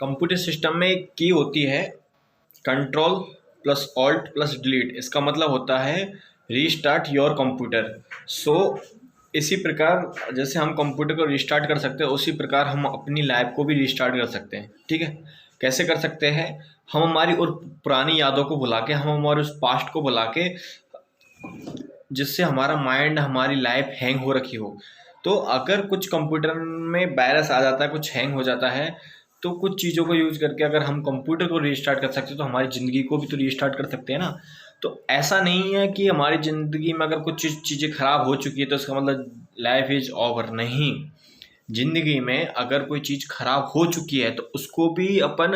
Computer system में एक की होती है control plus alt plus delete. इसका मतलब होता है रीस्टार्ट योर कंप्यूटर। सो इसी प्रकार जैसे हम कंप्यूटर को रीस्टार्ट कर सकते हैं उसी प्रकार हम अपनी लाइफ को भी रीस्टार्ट कर सकते हैं। ठीक है, कैसे कर सकते हैं? हम हमारी और पुरानी यादों को भुला के, हम हमारे उस पास्ट को भुला के, जिससे हमारा माइंड, हमारी लाइफ हैंग हो रखी हो। तो अगर कुछ कंप्यूटर में वायरस आ जाता है, कुछ हैंग हो जाता है, तो कुछ चीज़ों को यूज़ करके अगर हम कंप्यूटर को रीस्टार्ट कर सकते हैं तो हमारी ज़िंदगी को भी तो रीस्टार्ट कर सकते हैं ना। तो ऐसा नहीं है कि हमारी ज़िंदगी में अगर कुछ चीज़ें ख़राब हो चुकी है तो इसका मतलब लाइफ इज़ ओवर। नहीं, ज़िंदगी में अगर कोई चीज़ ख़राब हो चुकी है तो उसको भी अपन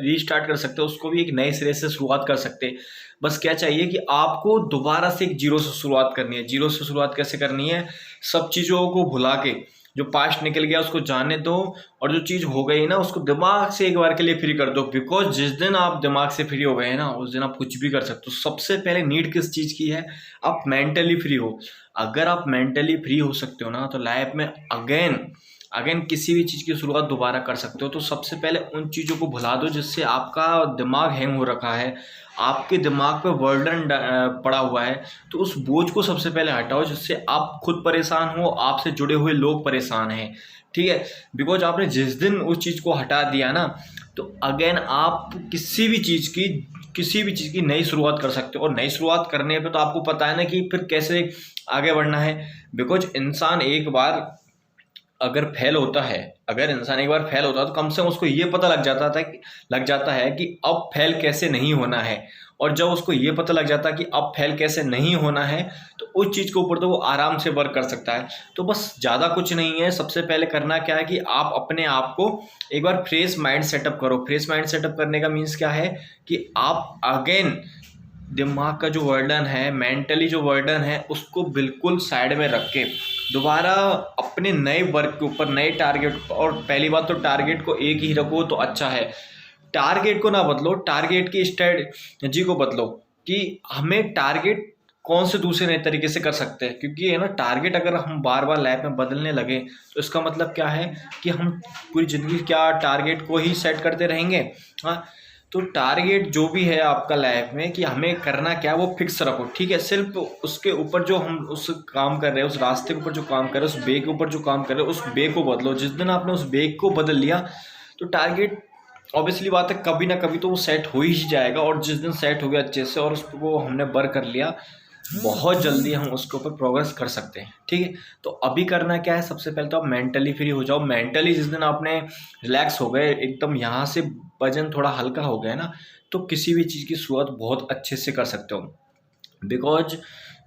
रीस्टार्ट कर सकते हैं, उसको भी एक नए सिरे से शुरुआत कर सकते हैं। बस क्या चाहिए कि आपको दोबारा से एक जीरो से शुरुआत करनी है। जीरो से शुरुआत कैसे करनी है? सब चीज़ों को भुला के, जो पास्ट निकल गया उसको जाने दो, और जो चीज़ हो गई ना उसको दिमाग से एक बार के लिए फ्री कर दो। बिकॉज जिस दिन आप दिमाग से फ्री हो गए ना उस दिन आप कुछ भी कर सकते हो। सबसे पहले नीड किस चीज़ की है? आप मेंटली फ्री हो। अगर आप मेंटली फ्री हो सकते हो ना तो लाइफ में अगेन अगेन किसी भी चीज़ की शुरुआत दोबारा कर सकते हो। तो सबसे पहले उन चीज़ों को भुला दो जिससे आपका दिमाग हैंग हो रखा है, आपके दिमाग पे बर्डन पड़ा हुआ है। तो उस बोझ को सबसे पहले हटाओ जिससे आप खुद परेशान हो, आपसे जुड़े हुए लोग परेशान हैं। ठीक है, बिकॉज आपने जिस दिन उस चीज़ को हटा दिया ना तो अगेन आप किसी भी चीज़ की नई शुरुआत कर सकते हो। और नई शुरुआत करने पे तो आपको पता है ना कि फिर कैसे आगे बढ़ना है। बिकॉज इंसान एक बार अगर फेल होता है, अगर इंसान एक बार फेल होता है तो कम से कम उसको ये पता लग जाता है कि अब फेल कैसे नहीं होना है। और जब उसको ये पता लग जाता है कि अब फेल कैसे नहीं होना है तो उस चीज़ के ऊपर तो वो आराम से वर्क कर सकता है। तो बस ज़्यादा कुछ नहीं है। सबसे पहले करना क्या है कि आप अपने आप को एक बार फ्रेश माइंड सेटअप करो। फ्रेश माइंड सेटअप करने का मीन्स क्या है कि आप अगेन दिमाग का जो वर्डन है, मेंटली जो वर्डन है, उसको बिल्कुल साइड में रख के दोबारा अपने नए वर्क के ऊपर, नए टारगेट। और पहली बात तो टारगेट को एक ही रखो तो अच्छा है। टारगेट को ना बदलो, टारगेट की स्ट्रेटजी को बदलो कि हमें टारगेट कौन से दूसरे नए तरीके से कर सकते हैं। क्योंकि ये ना टारगेट अगर हम बार बार लाइफ में बदलने लगे तो इसका मतलब क्या है कि हम पूरी ज़िंदगी क्या टारगेट को ही सेट करते रहेंगे। हाँ, तो टारगेट जो भी है आपका लाइफ में कि हमें करना क्या है वो फिक्स रखो। ठीक है, सिर्फ उसके ऊपर जो हम उस काम कर रहे हैं, उस रास्ते के ऊपर जो काम कर रहे हैं, उस वे के ऊपर जो काम कर रहे हैं, उस वे को बदलो। जिस दिन आपने उस वे को बदल लिया तो टारगेट ऑब्वियसली बात है कभी ना कभी तो वो सेट हो ही जाएगा। और जिस दिन सेट हो गया अच्छे से और उसको हमने वर्क कर लिया, बहुत जल्दी हम उसके ऊपर प्रोग्रेस कर सकते हैं। ठीक है, तो अभी करना क्या है? सबसे पहले तो आप मेंटली फ्री हो जाओ। मेंटली जिस दिन आपने रिलैक्स हो गए, एकदम यहाँ से वजन थोड़ा हल्का हो गया ना, तो किसी भी चीज़ की शुरुआत बहुत अच्छे से कर सकते हो। बिकॉज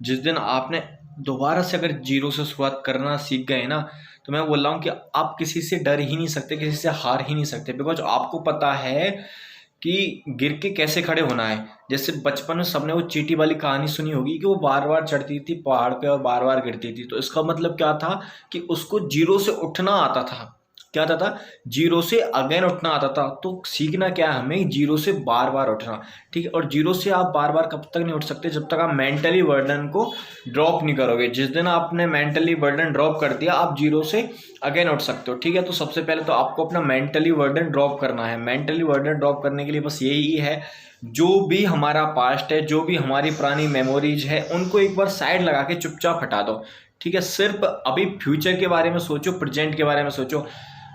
जिस दिन आपने दोबारा से अगर जीरो से शुरुआत करना सीख गए ना तो मैं बोल रहा हूँ कि आप किसी से डर ही नहीं सकते, किसी से हार ही नहीं सकते। बिकॉज आपको पता है कि गिर के कैसे खड़े होना है। जैसे बचपन में सबने वो चींटी वाली कहानी सुनी होगी कि वो बार बार चढ़ती थी पहाड़ पे और बार बार गिरती थी। तो इसका मतलब क्या था कि उसको जीरो से उठना आता था। क्या आता था? जीरो से अगेन उठना आता था। तो सीखना क्या है हमें? जीरो से बार बार उठना। ठीक है, और जीरो से आप बार बार कब तक नहीं उठ सकते? जब तक आप मेंटली बर्डन को ड्रॉप नहीं करोगे। जिस दिन आपने मेंटली बर्डन ड्रॉप कर दिया आप जीरो से अगेन उठ सकते हो। ठीक है, तो सबसे पहले तो आपको अपना मेंटली बर्डन ड्रॉप करना है। मेंटली बर्डन ड्रॉप करने के लिए बस यही है, जो भी हमारा पास्ट है, जो भी हमारी पुरानी मेमोरीज है, उनको एक बार साइड लगा के चुपचाप हटा दो। ठीक है, सिर्फ अभी फ्यूचर के बारे में सोचो, प्रेजेंट के बारे में सोचो।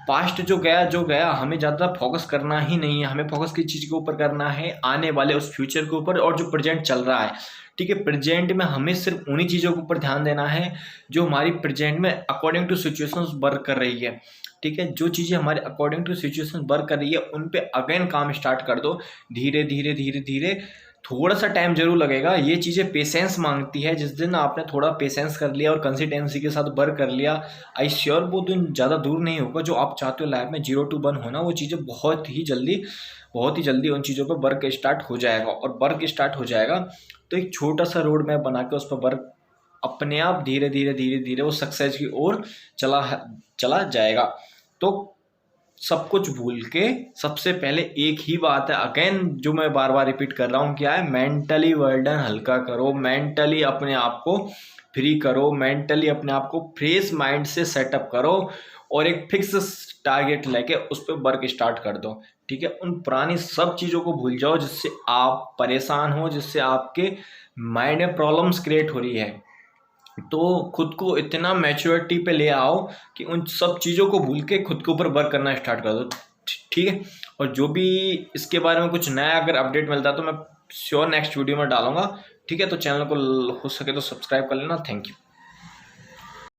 पास्ट जो गया हमें ज़्यादा फोकस करना ही नहीं है। हमें फोकस किस चीज़ के ऊपर करना है? आने वाले उस फ्यूचर के ऊपर और जो प्रेजेंट चल रहा है। ठीक है, प्रेजेंट में हमें सिर्फ उन्हीं चीज़ों के ऊपर ध्यान देना है जो हमारी प्रेजेंट में अकॉर्डिंग टू सिचुएशंस वर्क कर रही है। ठीक है, जो चीज़ें हमारे अकॉर्डिंग टू सिचुएशन वर्क कर रही है उन पे अगेन काम स्टार्ट कर दो। धीरे धीरे धीरे धीरे, थोड़ा सा टाइम जरूर लगेगा। ये चीज़ें पेशेंस मांगती है। जिस दिन आपने थोड़ा पेशेंस कर लिया और कंसिस्टेंसी के साथ वर्क कर लिया, आई श्योर वो दिन ज़्यादा दूर नहीं होगा। जो आप चाहते हो लाइफ में 0 to 1 होना, वो चीज़ें बहुत ही जल्दी उन चीज़ों पर वर्क स्टार्ट हो जाएगा। और वर्क स्टार्ट हो जाएगा तो एक छोटा सा रोड मैप बना के उस पर वर्क अपने आप धीरे धीरे धीरे धीरे वो सक्सेस की ओर चला जाएगा। तो सब कुछ भूल के सबसे पहले एक ही बात है, अगेन जो मैं बार बार रिपीट कर रहा हूँ, क्या है? मेंटली बर्डन हल्का करो, मेंटली अपने आप को फ्री करो, मेंटली अपने आप को फ्रेश माइंड से सेटअप करो और एक फिक्स टारगेट लेके उस पर वर्क स्टार्ट कर दो। ठीक है, उन पुरानी सब चीज़ों को भूल जाओ जिससे आप परेशान हो, जिससे आपके माइंड में प्रॉब्लम्स क्रिएट हो रही है। तो खुद को इतना मैच्योरिटी पे ले आओ कि उन सब चीज़ों को भूल के खुद के ऊपर वर्क करना स्टार्ट कर दो। ठीक है, और जो भी इसके बारे में कुछ नया अगर अपडेट मिलता है तो मैं श्योर नेक्स्ट वीडियो में डालूंगा। ठीक है, तो चैनल को हो सके तो सब्सक्राइब कर लेना। Thank you.